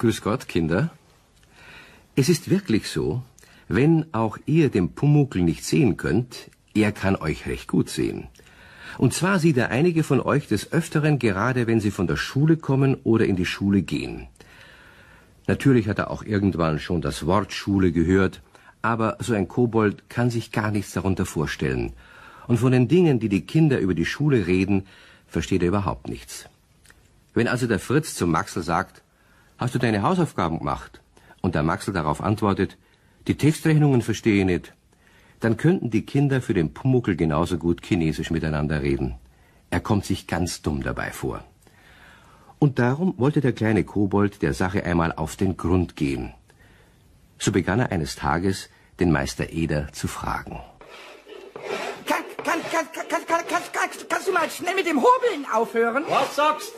Grüß Gott, Kinder. Es ist wirklich so, wenn auch ihr den Pumuckl nicht sehen könnt, er kann euch recht gut sehen. Und zwar sieht er einige von euch des Öfteren, gerade wenn sie von der Schule kommen oder in die Schule gehen. Natürlich hat er auch irgendwann schon das Wort Schule gehört, aber so ein Kobold kann sich gar nichts darunter vorstellen. Und von den Dingen, die die Kinder über die Schule reden, versteht er überhaupt nichts. Wenn also der Fritz zum Maxl sagt, hast du deine Hausaufgaben gemacht? Und der Maxl darauf antwortet, die Textrechnungen verstehe ich nicht, dann könnten die Kinder für den Pumuckl genauso gut Chinesisch miteinander reden. Er kommt sich ganz dumm dabei vor. Und darum wollte der kleine Kobold der Sache einmal auf den Grund gehen. So begann er eines Tages, den Meister Eder zu fragen. Kannst du mal schnell mit dem Hobeln aufhören? Was sagst?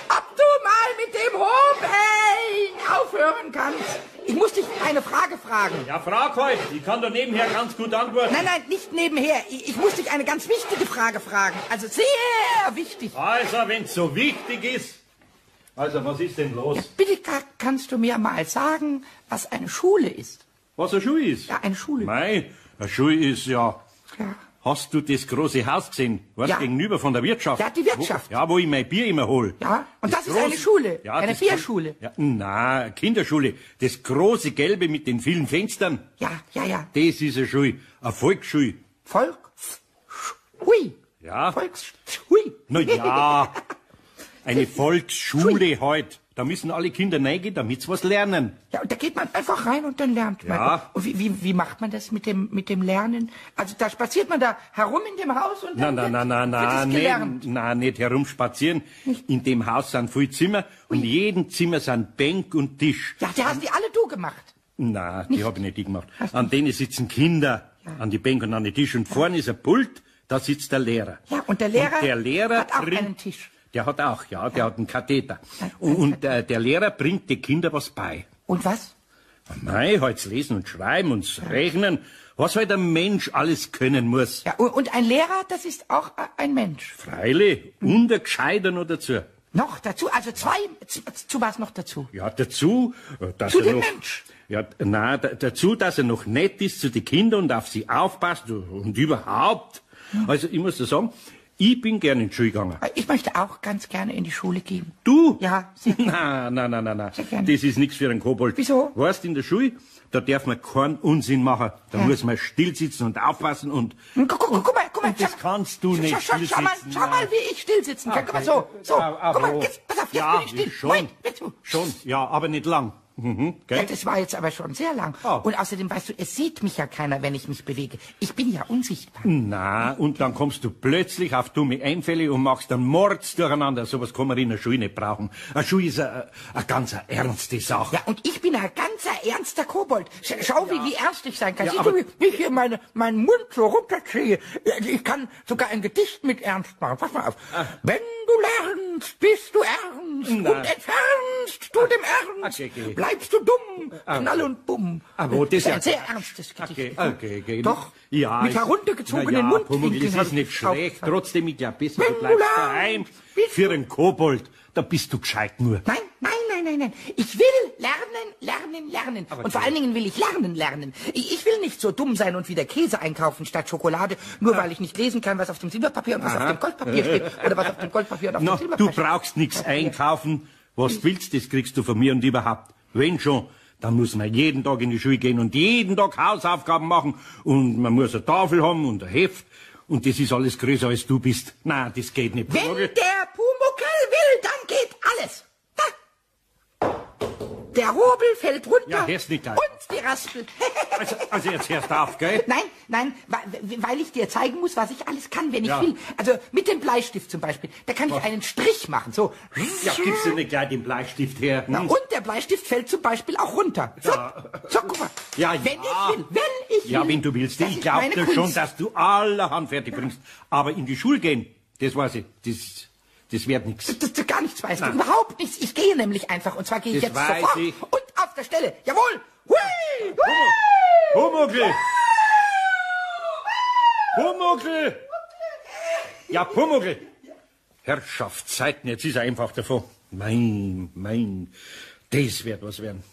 Ob du mal mit dem Hobeln aufhören kannst? Ich muss dich eine Frage fragen. Ja, frag halt. Ich kann doch nebenher ganz gut antworten. Nein, nicht nebenher. Ich muss dich eine ganz wichtige Frage fragen. Also sehr wichtig. Also, wenn's so wichtig ist. Also, was ist denn los? Ja, bitte kannst du mir mal sagen, was eine Schule ist? Was eine Schule ist? Ja, eine Schule. Mei, eine Schule ist ja... Hast du das große Haus gesehen? Was Ja. gegenüber von der Wirtschaft? Ja, die Wirtschaft. Wo ich mein Bier immer hol. Ja, und das ist große- eine Schule. Ja, Eine das- Bierschule. Ja, na, Kinderschule. Das große Gelbe mit den vielen Fenstern. Ja. Das ist eine Schule. Eine Volksschule. Hui. Ja. Hui. Na ja, eine Volksschule halt. Da müssen alle Kinder reingehen, damit sie was lernen. Ja, und da geht man einfach rein und dann lernt man. Ja. Und wie macht man das mit dem Lernen? Also da spaziert man da herum in dem Haus und dann wird es gelernt. Nicht herumspazieren. In dem Haus sind viele Zimmer und in jedem Zimmer sind Bänk und Tisch. Ja, die hast die alle du gemacht. Na, die habe ich nicht gemacht. An denen sitzen Kinder, an die Bänke und an die Tisch. Und vorne ist ein Pult, da sitzt der Lehrer. Ja, und der Lehrer hat auch einen Tisch. Der hat auch, ja, der hat einen Katheter. Und der Lehrer bringt den Kindern was bei. Und was? Nein, halt lesen und schreiben und rechnen, was halt ein Mensch alles können muss. Ja, und ein Lehrer, das ist auch ein Mensch. Freilich, und ein Gescheiter noch dazu. Noch dazu, also zu was noch dazu? Ja, dazu, dass Zu er dem noch... Mensch. Ja, dazu, dass er noch nett ist zu den Kindern und auf sie aufpasst und überhaupt. Also, ich muss dir sagen, ich bin gern in die Schule gegangen. Ich möchte auch ganz gerne in die Schule gehen. Du? Ja, sehr gerne. Na. Sehr gerne. Das ist nichts für einen Kobold. Wieso? Weißt, in der Schule, da darf man keinen Unsinn machen. Da muss man still sitzen und aufpassen und... Guck mal. Das kannst du nicht still Schau mal, wie ich still sitzen kann. Guck mal, so. Guck mal, jetzt, pass auf, jetzt bin ich still. Schon. Moment, jetzt. Schon, ja, aber nicht lang. Ja, Gell? das war jetzt aber schon sehr lang. Oh. Und außerdem, weißt du, es sieht mich ja keiner, wenn ich mich bewege. Ich bin ja unsichtbar. Na, und dann kommst du plötzlich auf dumme Einfälle und machst dann Mords durcheinander. Sowas kann man in der Schule nicht brauchen. Eine Schule ist eine ganz ernste Sache. Ja, und ich bin ein ganzer ernster Kobold. Schau, wie ernst ich sein kann. Ja, Siehst aber- du, wie ich hier meinen Mund so runterziehe? Ich kann sogar ein Gedicht mit Ernst machen. Pass mal auf. Wenn du lernst, bist du ernst. Na. Und entfernst du dem Ernst. Okay. Bleibst du dumm. Knall und bumm. Aber das ist ein ja- sehr ernstes Gedicht. Okay. Doch. Ja, Mit heruntergezogenen Mundwinkeln Das hab ist ich nicht geschaut. schlecht. Trotzdem, ich glaube besser, Wenn du du bleibst lernst, daheim. bist Für einen Kobold, da bist du gescheit nur. Nein. Ich will lernen. Und vor allen Dingen will ich lernen. Ich will nicht so dumm sein und wieder Käse einkaufen statt Schokolade, nur weil ich nicht lesen kann, was auf dem Silberpapier und was auf dem Goldpapier steht. Oder was auf dem Goldpapier und auf dem Na, Silberpapier du brauchst nichts einkaufen. Was du willst, das kriegst du von mir und überhaupt. Wenn schon, dann muss man jeden Tag in die Schule gehen und jeden Tag Hausaufgaben machen. Und man muss eine Tafel haben und ein Heft. Und das ist alles größer als du bist. Na, das geht nicht. Wenn der Pumuckl will, dann geht alles. Da. Der Hobel fällt runter. Ja, hörst nicht auf. Und die Raspel. Also jetzt hörst du auf, gell? Nein, weil ich dir zeigen muss, was ich alles kann, wenn ich Ja. will. Also mit dem Bleistift zum Beispiel, da kann ich einen Strich machen, so. Ja, gibst du nicht gleich den Bleistift her? Na, und der Bleistift fällt zum Beispiel auch runter. So, guck mal. Ja. Wenn ich will. Ja, wenn du willst. Das Ich ist glaube meine dir Kunst. schon, dass du allerhand fertig bringst. Aber in die Schule gehen, das weiß ich, das wird nichts. Das gar nichts weißt du, überhaupt nichts. Ich gehe nämlich einfach, und zwar gehe ich Das jetzt weiß sofort ich. und auf der Stelle. Jawohl. Hui, hui. Pumuckl! Pumuckl! Ja, Pumuckl! Herrschaftszeiten, jetzt ist er einfach davon. Mein. Das wird was werden.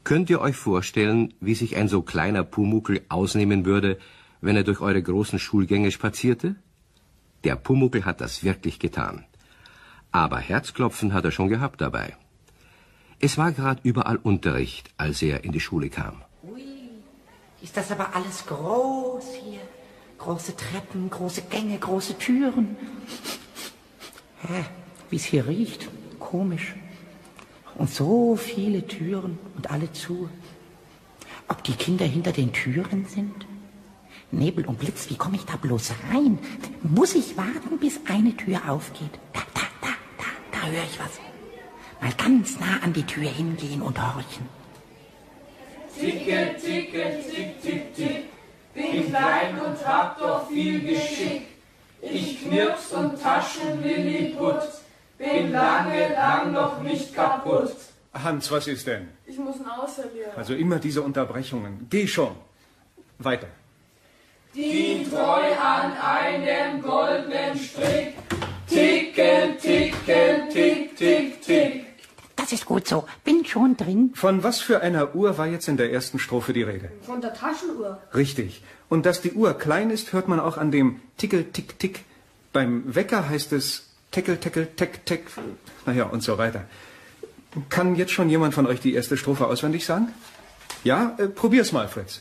Könnt ihr euch vorstellen, wie sich ein so kleiner Pumuckl ausnehmen würde, wenn er durch eure großen Schulgänge spazierte? Der Pumuckl hat das wirklich getan. Aber Herzklopfen hat er schon gehabt dabei. Es war gerade überall Unterricht, als er in die Schule kam. Ui, ist das aber alles groß hier. Große Treppen, große Gänge, große Türen. Wie es hier riecht. Komisch. Und so viele Türen und alle zu. Ob die Kinder hinter den Türen sind? Nebel und Blitz, wie komme ich da bloß rein? Muss ich warten, bis eine Tür aufgeht? Da höre ich was. Mal ganz nah an die Tür hingehen und horchen. Ticke, ticke, tick, tick, tick. Bin klein und hab doch viel Geschick. Ich Knirps und Taschenlilliput. Bin lang noch nicht kaputt. Hans, was ist denn? Ich muss ihn ausverlieren. Also immer diese Unterbrechungen. Geh schon. Weiter. Die treu an einem goldenen Strick. Ticken, ticken, tick, tick, tick. Das ist gut so. Bin schon drin. Von was für einer Uhr war jetzt in der ersten Strophe die Rede? Von der Taschenuhr. Richtig. Und dass die Uhr klein ist, hört man auch an dem Tickel, Tick, Tick. Beim Wecker heißt es Teckel, Teckel, Teck, Teck. Naja, und so weiter. Kann jetzt schon jemand von euch die erste Strophe auswendig sagen? Ja? Probier's mal, Fritz.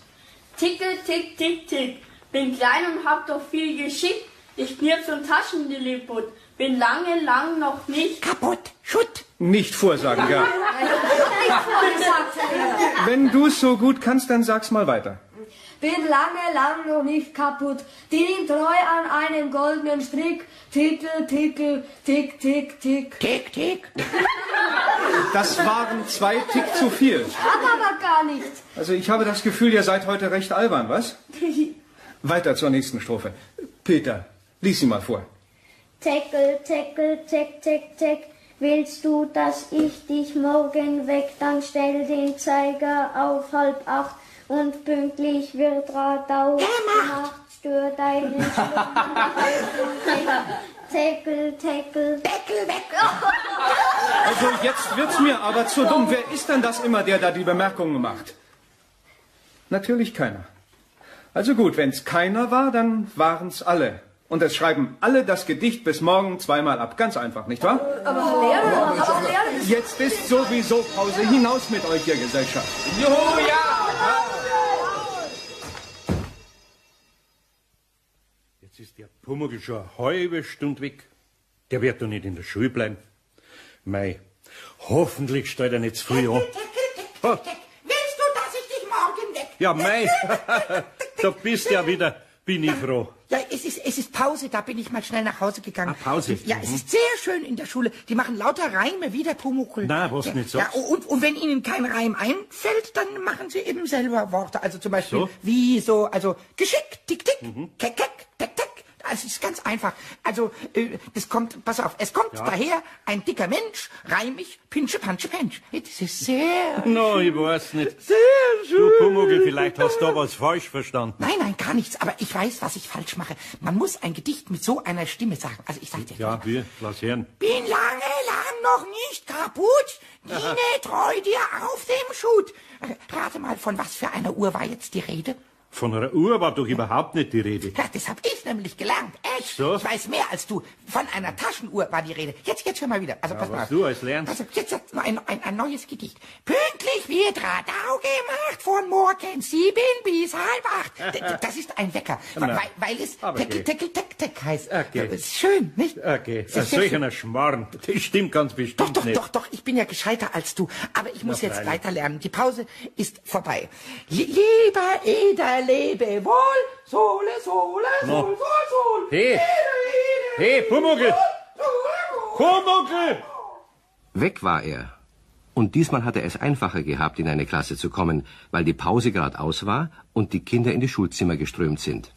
Tickel, tick, tick, tick. Bin klein und hab doch viel Geschick. Ich knirps und Taschenlilliput. Bin lang noch nicht Kaputt. Schutt. Nicht vorsagen, ja. Wenn du's so gut kannst, dann sag's mal weiter. Bin lang noch nicht kaputt. Dien treu an einem goldenen Strick. Tickel, tickel, tick, tick, tick. Tick, tick. Das waren 2 Tick zu viel. Hat aber gar nichts. Also ich habe das Gefühl, ihr seid heute recht albern, was? Weiter zur nächsten Strophe. Peter, lies sie mal vor. Teckel, teckel, teck, teck, teck. Willst du, dass ich dich morgen weck, dann stell den Zeiger auf 7:30 und pünktlich wird Radau gemacht. Stör deinen Teckel, teckel. Deckel weg. Also jetzt wird's mir aber zu dumm. Wer ist denn das immer, der da die Bemerkungen macht? Natürlich keiner. Also gut, wenn's keiner war, dann waren's alle. Und es schreiben alle das Gedicht bis morgen 2-mal ab. Ganz einfach, nicht wahr? Aber Lehrer, Jetzt ist sowieso Pause. Hinaus mit euch, ihr Gesellschaft. Juhu, ja! Jetzt ist der Pumuckl schon eine halbe Stunde weg. Der wird doch nicht in der Schule bleiben. Mei, hoffentlich stellt er nicht zu früh an. Willst du, dass ich dich morgen weck? Ja, mei, da bist du ja wieder, bin ich froh. Ja, es ist Pause, da bin ich mal schnell nach Hause gegangen. Ah, Pause? Ja, es ist sehr schön in der Schule. Die machen lauter Reime wie der Pumuckl. Na, was nicht so. Ja, und wenn ihnen kein Reim einfällt, dann machen sie eben selber Worte. Also zum Beispiel So? wie so, also Geschick, tick, tick, keck, keck, teck, teck. Es ist ganz einfach. Also, das kommt, pass auf, es kommt daher ein dicker Mensch, reimig, pinsche, pansche, pensch. Das ist sehr No, ich weiß nicht. sehr schön. Du Pumuckl, vielleicht hast du da was falsch verstanden. Nein, gar nichts. Aber ich weiß, was ich falsch mache. Man muss ein Gedicht mit so einer Stimme sagen. Also ich sag dir. Ja, wie? Lass hören. Bin lang noch nicht kaputt. Diene treu dir auf dem Schut. Rate mal, von was für einer Uhr war jetzt die Rede? Von einer Uhr war doch überhaupt nicht die Rede. Ja, das hab ich nämlich gelernt. Echt? So? Ich weiß mehr als du. Von einer Taschenuhr war die Rede. Jetzt hör mal wieder. Also pass mal was auf. du alles lernst. Also jetzt noch ein neues Gedicht. Pünktlich wird Radau gemacht von morgens 7 bis 7:30. Das ist ein Wecker, weil es aber Teckel, geh. Teckel, Teck, Teck heißt. Okay. Das ist schön, nicht? Okay, Das ist solch sehr einer Schmarrn. Das stimmt ganz bestimmt nicht. Doch, ich bin ja gescheiter als du. Aber ich muss jetzt freilich. weiter lernen. Die Pause ist vorbei. Lieber Eder, lebe wohl. Sole, Sole, Sol, Sol, Sol. Hey, hey, Pumuckl! Pumuckl! Weg war er. Und diesmal hat er es einfacher gehabt, in eine Klasse zu kommen, weil die Pause gerade aus war und die Kinder in die Schulzimmer geströmt sind.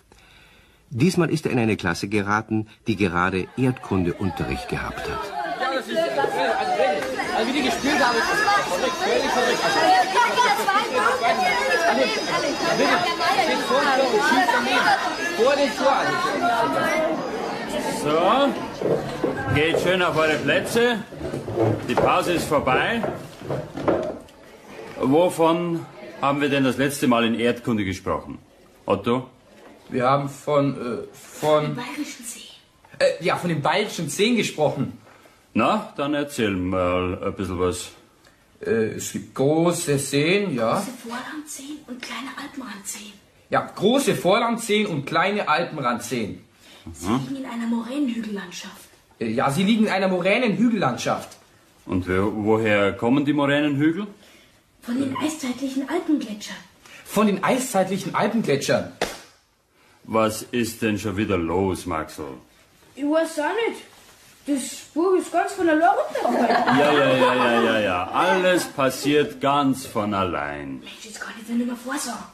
Diesmal ist er in eine Klasse geraten, die gerade Erdkundeunterricht gehabt hat. Ja, das ist, also wie die gespielt haben, ist verrückt, völlig verrückt. Vor dem Tor. So, geht schön auf eure Plätze. Die Pause ist vorbei. Wovon haben wir denn das letzte Mal in Erdkunde gesprochen? Otto? Wir haben von dem Bayerischen See. Ja, von den Bayerischen Seen gesprochen. Na, dann erzähl mal ein bisschen was. Es gibt große Seen, ja. Große Vorlandseen und kleine Alpenrandseen. Ja, große Vorlandseen und kleine Alpenrandseen. Sie liegen in einer Moränenhügellandschaft. Ja, sie liegen in einer Moränenhügellandschaft. Und woher kommen die Moränenhügel? Von den eiszeitlichen Alpengletschern. Von den eiszeitlichen Alpengletschern. Was ist denn schon wieder los, Maxl? Ich weiß auch nicht. Das Buch ist ganz von allein runtergefallen. Ja. Alles passiert ganz von allein. Mensch, jetzt kann ich dir nicht mehr vorsagen.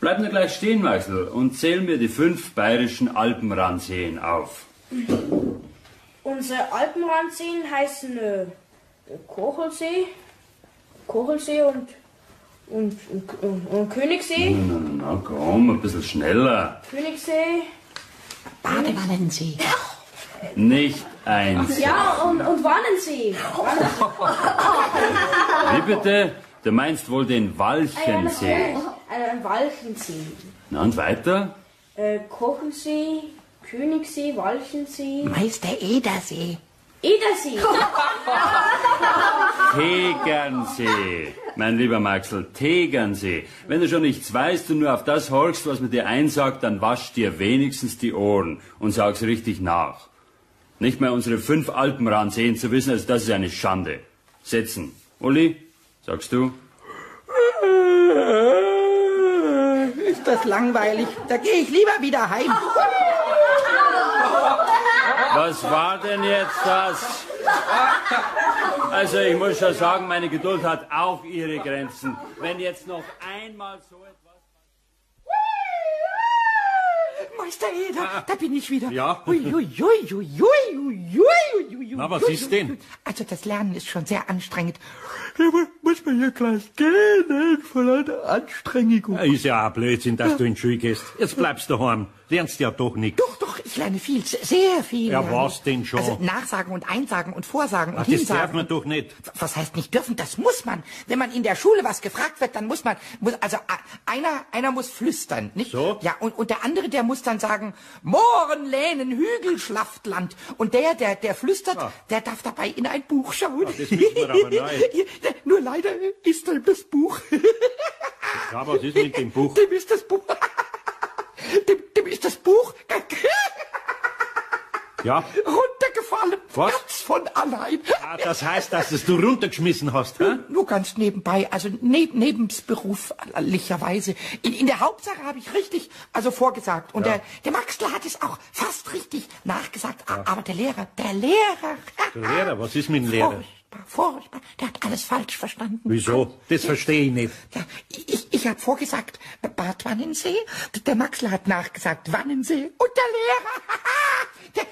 Bleib nur gleich stehen, Maxl, und zähl mir die 5 bayerischen Alpenrandseen auf. Unsere Alpenrandseen heißen Kochelsee und Königssee. Na komm, ein bisschen schneller. Königssee. Badewannensee. Nicht eins. Ja, und Wannensee. Wie bitte? Du meinst wohl den Walchensee. Ein Walchensee. Na und weiter? Kochelsee, Königssee, Walchensee. Meister Edersee. Edersee. Tegernsee. Mein lieber Maxl, Tegernsee. Wenn du schon nichts weißt und nur auf das horchst, was man dir einsagt, dann wasch dir wenigstens die Ohren und sag's richtig nach. Nicht mehr unsere 5 Alpenrandseen zu wissen, also das ist eine Schande. Setzen. Uli, sagst du? Ist das langweilig? Da gehe ich lieber wieder heim. Was war denn jetzt das? Also ich muss schon sagen, meine Geduld hat auch ihre Grenzen. Wenn jetzt noch einmal so etwas... Meister Eder, da bin ich wieder. Ja? Na, was ist denn? Also das Lernen ist schon sehr anstrengend. Da muss man ja gleich gehen, von einer Anstrengung. Ist ja auch Blödsinn, dass du in die Schule gehst. Jetzt bleibst du daheim. Lernst ja doch nichts. Doch, ich lerne viel, sehr viel. Ja, was denn schon? Also Nachsagen und Einsagen und Vorsagen und Das Hinsagen. darf man doch nicht. Was heißt nicht dürfen? Das muss man. Wenn man in der Schule was gefragt wird, dann muss man, einer muss flüstern, nicht? So? Ja, und der andere, der muss dann sagen, Mohren, Lähnen, Hügel, Schlaftland. Und der flüstert, der darf dabei in ein Buch schauen. Das wissen wir aber nicht. Nur leider ist ihm das Buch. Ja, was ist mit dem Buch? Dem ist das Buch. Dem ist das Buch Ja? runtergefallen. Was? Ganz von allein. Ah, das heißt, dass es du runtergeschmissen hast, hä? Nur ganz nebenbei, also nebenberuflicherweise. In der Hauptsache habe ich richtig, also vorgesagt. Und der Maxl hat es auch fast richtig nachgesagt. Aber der Lehrer. Der Lehrer, was ist mit dem Lehrer? Furchtbar. Der hat alles falsch verstanden. Wieso? Das verstehe ich nicht. Ja, ich habe vorgesagt Bad Wannensee, der Maxl hat nachgesagt Wannensee und der Lehrer,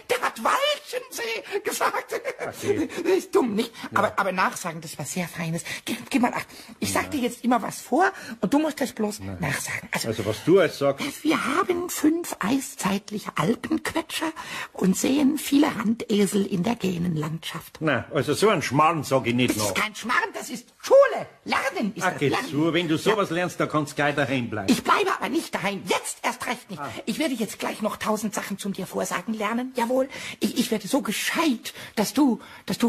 der hat Walchensee gesagt. Okay. Das ist dumm, nicht? Ja. Aber nachsagen, das war sehr Feines. Gib mal acht. Ich sag dir jetzt immer was vor und du musst das bloß nachsagen. Also was du jetzt sagst. Wir haben 5 eiszeitliche Alpenquetscher und sehen viele Randesel in der Gänenlandschaft. Na, also so ein Schmarrn sag ich nicht Das noch. ist kein Schmarrn, das ist Schule. Lernen ist das. Geh Lernen. zu, wenn du sowas lernst, dann kannst du gleich daheim bleiben. Ich bleibe aber nicht daheim. Jetzt erst recht nicht. Ich werde jetzt gleich noch 1000 Sachen zum dir vorsagen lernen. Jawohl. Ich werde so gescheit, dass du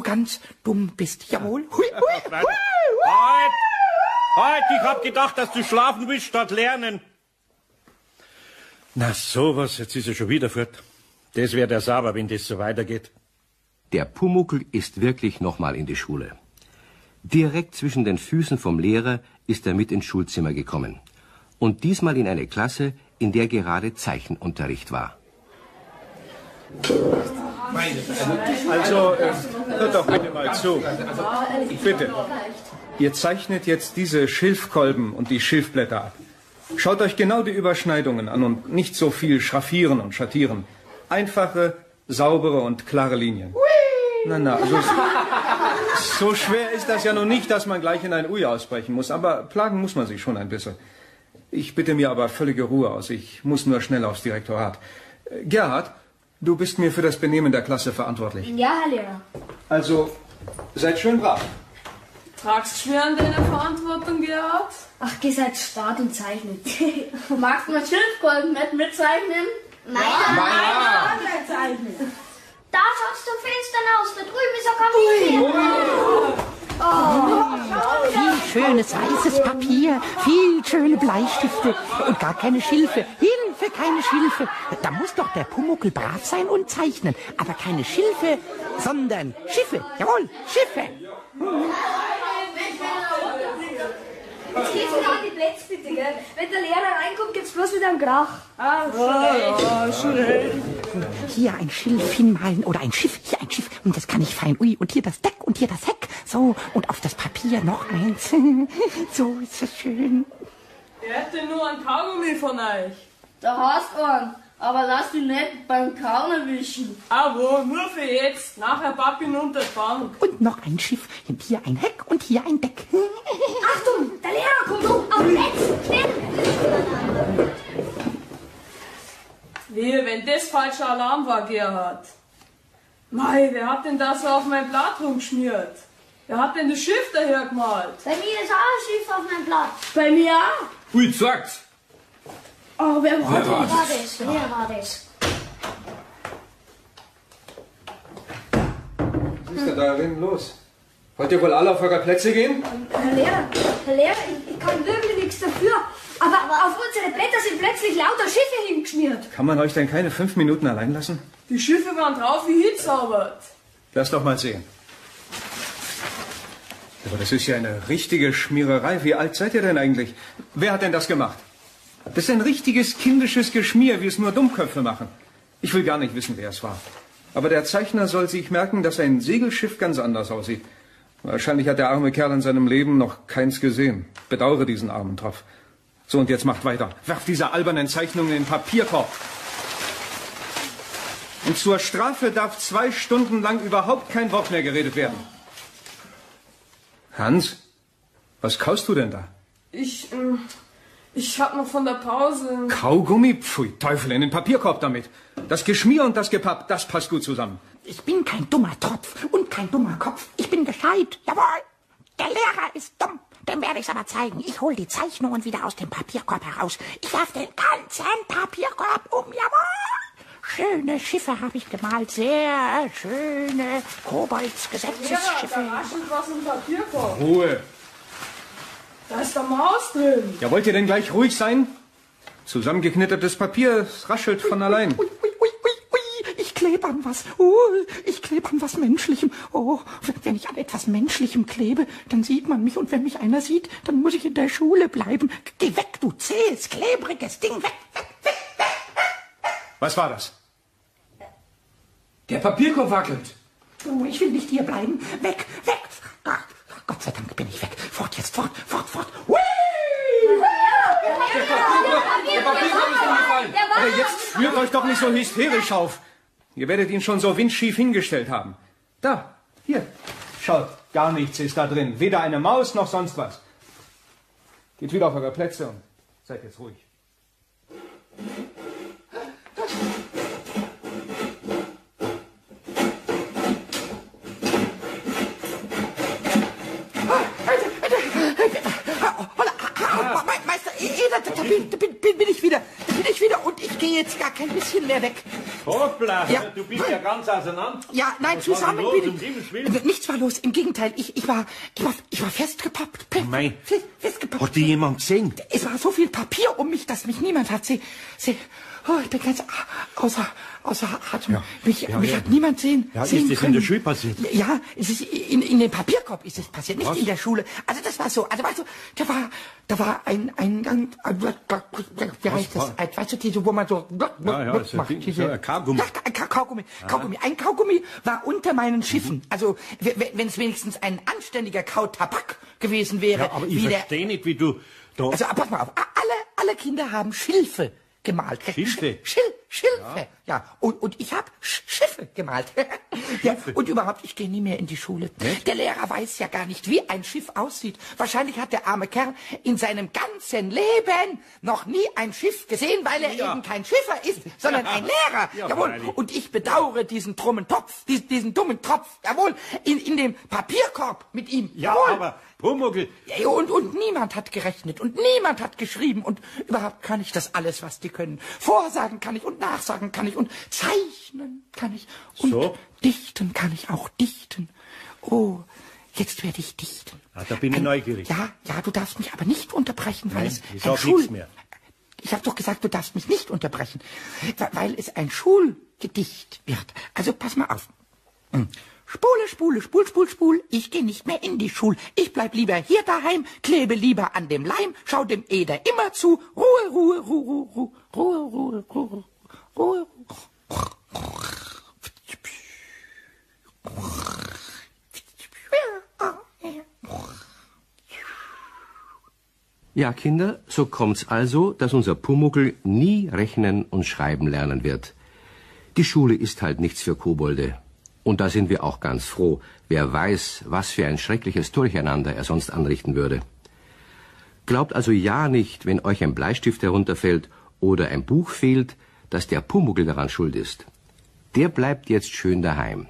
ganz dumm bist. Jawohl. Hui, hui, hui, hui. Halt, ich hab gedacht, dass du schlafen willst statt lernen. Na sowas, jetzt ist er schon wieder fort. Das wäre der Sauber, wenn das so weitergeht. Der Pumuckl ist wirklich nochmal in die Schule. Direkt zwischen den Füßen vom Lehrer ist er mit ins Schulzimmer gekommen. Und diesmal in eine Klasse, in der gerade Zeichenunterricht war. Also, hört doch bitte mal zu. Bitte. Ihr zeichnet jetzt diese Schilfkolben und die Schilfblätter ab. Schaut euch genau die Überschneidungen an und nicht so viel schraffieren und schattieren. Einfache, saubere und klare Linien. Na, also so schwer ist das ja noch nicht, dass man gleich in ein Ui ausbrechen muss. Aber plagen muss man sich schon ein bisschen. Ich bitte mir aber völlige Ruhe aus. Ich muss nur schnell aufs Direktorat. Gerhard, du bist mir für das Benehmen der Klasse verantwortlich. Ja, Herr Lehrer. Also, Seid schön brav. Tragst du schwer an deine Verantwortung, Gerhard? Ach, geh seid stark und zeichnet. Magst du mal Schildgold mitzeichnen? Nein. Da schaut's zum Fenster aus. Da drüben ist ein Kamin. Viel schönes weißes Papier, viel schöne Bleistifte und gar keine Schilfe. Hilfe, keine Schilfe. Da muss doch der Pumuckl brav sein und zeichnen. Aber keine Schilfe, sondern Schiffe. Jawohl, Schiffe. Jetzt geht's wieder an die Plätze, bitte, gell? Wenn der Lehrer reinkommt, geht's bloß wieder am Krach. Hier ein Schilf hinmalen oder ein Schiff, hier ein Schiff. Und das kann ich fein. Ui, und hier das Deck und hier das Heck. So, und auf das Papier noch eins. So ist es schön. Wer hätte nur ein Kaugummi von euch? Da hast du einen, aber lass dich nicht beim Kauen erwischen. Aber nur für jetzt. Nachher Papi unter die Bank. Und noch ein Schiff. Und hier ein Heck und hier ein Deck. Achtung, der Lehrer kommt um. Auf Plätze, schnell. Wehe, wenn das falscher Alarm war, Gerhard. Mei, wer hat denn da so auf mein Blatt rumgeschmiert? Wer hat denn das Schiff daher gemalt? Bei mir ist auch ein Schiff auf meinem Blatt. Bei mir auch. Ui, sag's. Oh, wer war das? Wer war das? Was ist denn da drinnen los? Wollt ihr wohl alle auf eure Plätze gehen? Herr Lehrer, ich kann wirklich nichts dafür. Aber auf unsere Blätter sind plötzlich lauter Schiffe hingeschmiert. Kann man euch denn keine 5 Minuten allein lassen? Die Schiffe waren drauf wie hinzaubert. Lass doch mal sehen. Aber das ist ja eine richtige Schmiererei. Wie alt seid ihr denn eigentlich? Wer hat denn das gemacht? Das ist ein richtiges kindisches Geschmier, wie es nur Dummköpfe machen. Ich will gar nicht wissen, wer es war. Aber der Zeichner soll sich merken, dass ein Segelschiff ganz anders aussieht. Wahrscheinlich hat der arme Kerl in seinem Leben noch keins gesehen. Bedauere diesen armen Tropf. So, und jetzt macht weiter. Werft diese albernen Zeichnungen in den Papierkorb. Und zur Strafe darf 2 Stunden lang überhaupt kein Wort mehr geredet werden. Hans, was kaust du denn da? Ich hab noch von der Pause... Kaugummi? Pfui, Teufel, in den Papierkorb damit. Das Geschmier und das Gepapp, das passt gut zusammen. Ich bin kein dummer Tropf und kein dummer Kopf. Ich bin gescheit. Jawohl. Der Lehrer ist dumm. Dem werde ich's aber zeigen. Ich hol die Zeichnungen wieder aus dem Papierkorb heraus. Ich werf den ganzen Papierkorb um. Jawohl. Schöne Schiffe habe ich gemalt. Sehr schöne Koboldsgesetzesschiffe. Ja, da raschelt was im Papierkorb. Ruhe. Da ist der Maus drin. Ja, wollt ihr denn gleich ruhig sein? Zusammengeknittertes Papier, es raschelt von allein. Ui. Ich klebe an was. Ich klebe an was Menschlichem. Oh, wenn ich an etwas Menschlichem klebe, dann sieht man mich. Und wenn mich einer sieht, dann muss ich in der Schule bleiben. Geh weg, du zähes, klebriges Ding. Weg. Was war das? Der Papierkorb wackelt. Oh, ich will nicht hier bleiben. Weg. Ach, Gott sei Dank bin ich weg. Fort jetzt, fort. Hui! Der Papierkorb ist umgefallen. Aber jetzt führt euch doch nicht so hysterisch auf. Ihr werdet ihn schon so windschief hingestellt haben. Da, hier. Schaut, gar nichts ist da drin. Weder eine Maus noch sonst was. Geht wieder auf eure Plätze und seid jetzt ruhig. Meister, da bin ich wieder. Und ich gehe jetzt gar kein bisschen mehr weg. Hoppla, Ja. du bist ja ganz auseinander. Ja, nein, Was war zusammen denn los, bin um ich. Himmels Willen? Nichts war los. Im Gegenteil, ich war festgepappt. Mei. Festgepappt. Hat die jemand gesehen? Es war so viel Papier um mich, dass mich niemand hat. Ich bin ganz außer Atem. Ja. Mich hat niemand sehen Ja, sehen ist das können. in der Schule passiert? Ja, es ist in dem Papierkorb ist es passiert, nicht in der Schule. Also das war so. Also weißt du, da war ein wie heißt das? Weißt du, diese, wo man so Ja, so ein Ding, so ein Kaugummi. Ja, Kaugummi. Ein Kaugummi war unter meinen Schiffen. Also wenn es wenigstens ein anständiger Kautabak gewesen wäre. Ja, aber ich verstehe nicht, wie du da... Also pass mal auf, alle Kinder haben Schilfe gemalt. Schilfe? Schilfe. Ja, und ich habe Schiffe gemalt. Ja, und überhaupt, ich gehe nie mehr in die Schule. Nicht? Der Lehrer weiß ja gar nicht, wie ein Schiff aussieht. Wahrscheinlich hat der arme Kerl in seinem ganzen Leben noch nie ein Schiff gesehen, weil er eben kein Schiffer ist, sondern ein Lehrer. Ja, Jawohl. freilich. Und ich bedauere diesen dummen Topf, diesen dummen Tropf. Jawohl. In dem Papierkorb mit ihm. Ja, Jawohl. aber Pumuckl, Ja, und niemand hat gerechnet und niemand hat geschrieben und überhaupt kann ich das alles, was die können. Vorsagen kann ich und nachsagen kann ich und zeichnen kann ich und So? dichten kann ich auch dichten. Oh, jetzt werde ich dichten. da bin ich neugierig. Ja, du darfst mich aber nicht unterbrechen, weil Nein, ich es ein sag nichts mehr. Ich habe doch gesagt, du darfst mich nicht unterbrechen, weil es ein Schulgedicht wird. Also pass mal auf. Spule, Spule, Spul, Spul, Spul, ich gehe nicht mehr in die Schule. Ich bleib lieber hier daheim, klebe lieber an dem Leim, schau dem Eder immer zu. Ruhe, Ruhe, Ruhe, Ruhe, Ruhe, Ruhe, Ruhe, Ruhe. Ja, Kinder, so kommt's also, dass unser Pumuckl nie rechnen und schreiben lernen wird. Die Schule ist halt nichts für Kobolde. Und da sind wir auch ganz froh. Wer weiß, was für ein schreckliches Durcheinander er sonst anrichten würde. Glaubt also ja nicht, wenn euch ein Bleistift herunterfällt oder ein Buch fehlt, dass der Pumuckl daran schuld ist. Der bleibt jetzt schön daheim.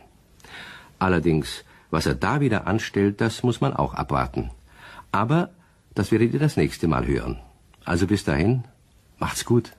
Allerdings, was er da wieder anstellt, das muss man auch abwarten. Aber das werdet ihr das nächste Mal hören. Also bis dahin, macht's gut.